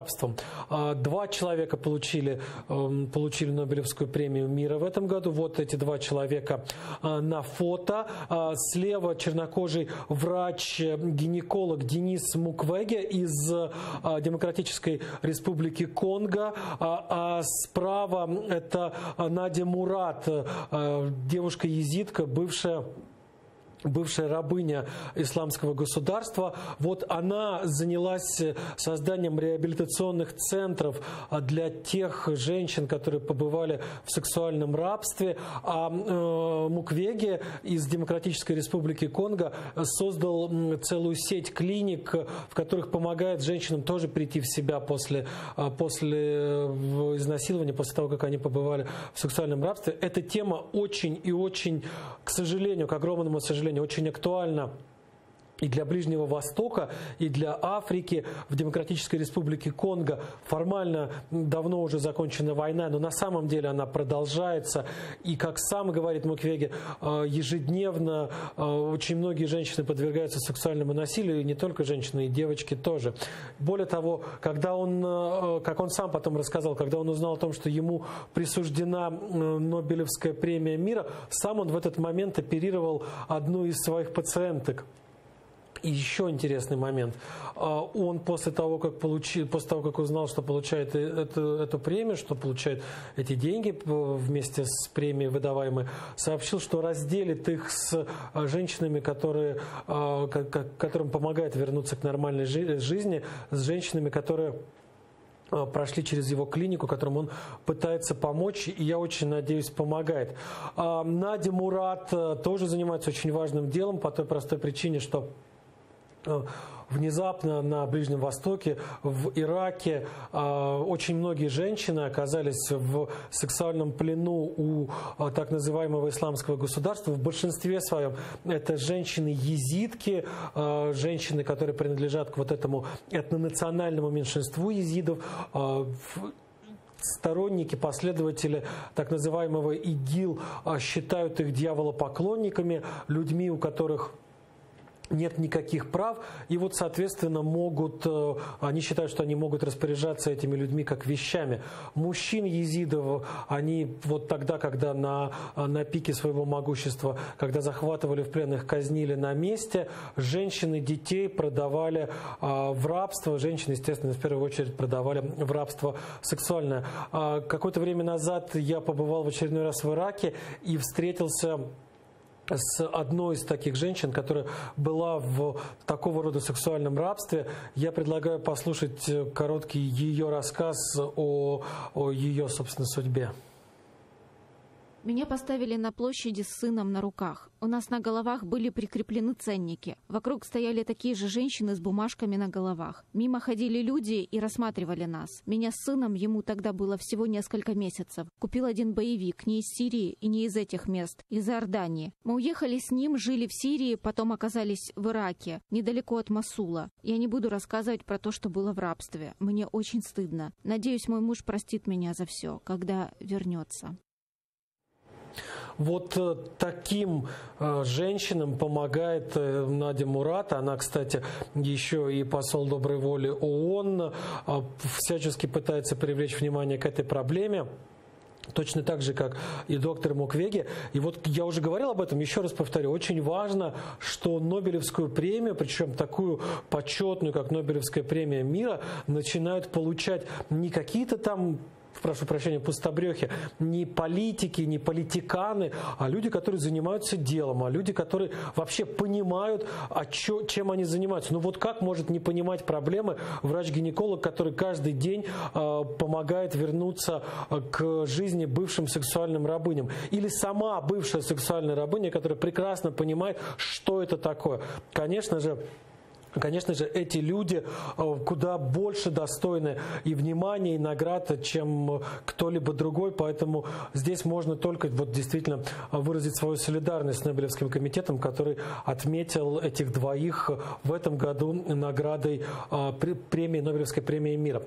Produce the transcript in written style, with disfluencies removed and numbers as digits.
рабством. 2 человека получили Нобелевскую премию мира в этом году. Вот эти 2 человека на фото. Слева чернокожий врач-гинеколог Денис Муквеге из Демократической Республики Конго, а справа это Надя Мурат, девушка-езидка, бывшая рабыня исламского государства. Вот она занялась созданием реабилитационных центров для тех женщин, которые побывали в сексуальном рабстве. А Муквеге из Демократической Республики Конго создал целую сеть клиник, в которых помогает женщинам тоже прийти в себя после изнасилования, после того, как они побывали в сексуальном рабстве. Эта тема очень и очень, к сожалению, к огромному сожалению, очень актуальна и для Ближнего Востока, и для Африки. В Демократической Республике Конго формально давно уже закончена война, но на самом деле она продолжается. И, как сам говорит Муквеге, ежедневно очень многие женщины подвергаются сексуальному насилию, и не только женщины, и девочки тоже. Более того, когда он, как он сам потом рассказал, когда он узнал о том, что ему присуждена Нобелевская премия мира, сам он в этот момент оперировал одну из своих пациенток. И еще интересный момент. Он после того, как узнал, что получает эту премию, что получает эти деньги вместе с премией выдаваемой, сообщил, что разделит их с женщинами, которым помогает вернуться к нормальной жизни, с женщинами, которые прошли через его клинику, которым он пытается помочь, и я очень надеюсь, помогает. Надя Мурат тоже занимается очень важным делом по той простой причине, что внезапно на Ближнем Востоке, в Ираке очень многие женщины оказались в сексуальном плену у так называемого исламского государства. В большинстве своем это женщины-езидки, женщины, которые принадлежат к вот этому этнонациональному меньшинству езидов, сторонники, последователи так называемого ИГИЛ считают их дьяволопоклонниками, людьми, у которых нет никаких прав, и вот, соответственно, они считают, что они могут распоряжаться этими людьми как вещами. Мужчин езидов, они вот тогда, когда на пике своего могущества, когда захватывали в плен, их казнили на месте, женщины, детей продавали в рабство, женщины, естественно, в первую очередь продавали в рабство сексуальное. Какое-то время назад я побывал в очередной раз в Ираке и встретился с одной из таких женщин, которая была в такого рода сексуальном рабстве. Я предлагаю послушать короткий ее рассказ о ее, собственно, судьбе. Меня поставили на площади с сыном на руках. У нас на головах были прикреплены ценники. Вокруг стояли такие же женщины с бумажками на головах. Мимо ходили люди и рассматривали нас. Меня с сыном, ему тогда было всего несколько месяцев, купил один боевик, не из Сирии и не из этих мест, из Иордании. Мы уехали с ним, жили в Сирии, потом оказались в Ираке, недалеко от Мосула. Я не буду рассказывать про то, что было в рабстве. Мне очень стыдно. Надеюсь, мой муж простит меня за все, когда вернется. Вот таким женщинам помогает Надя Мурат. Она, кстати, еще и посол доброй воли ООН, всячески пытается привлечь внимание к этой проблеме. Точно так же, как и доктор Муквеге. И вот я уже говорил об этом, еще раз повторю, очень важно, что Нобелевскую премию, причем такую почетную, как Нобелевская премия мира, начинают получать не какие-то там, прошу прощения, пустобрехи, не политики, не политиканы, а люди, которые занимаются делом, а люди, которые вообще понимают, чем они занимаются. Ну вот как может не понимать проблемы врач-гинеколог, который каждый день помогает вернуться к жизни бывшим сексуальным рабыням? Или сама бывшая сексуальная рабыня, которая прекрасно понимает, что это такое? Конечно же, эти люди куда больше достойны и внимания, и наград, чем кто-либо другой. Поэтому здесь можно только вот действительно выразить свою солидарность с Нобелевским комитетом, который отметил этих двоих в этом году наградой Нобелевской премии мира.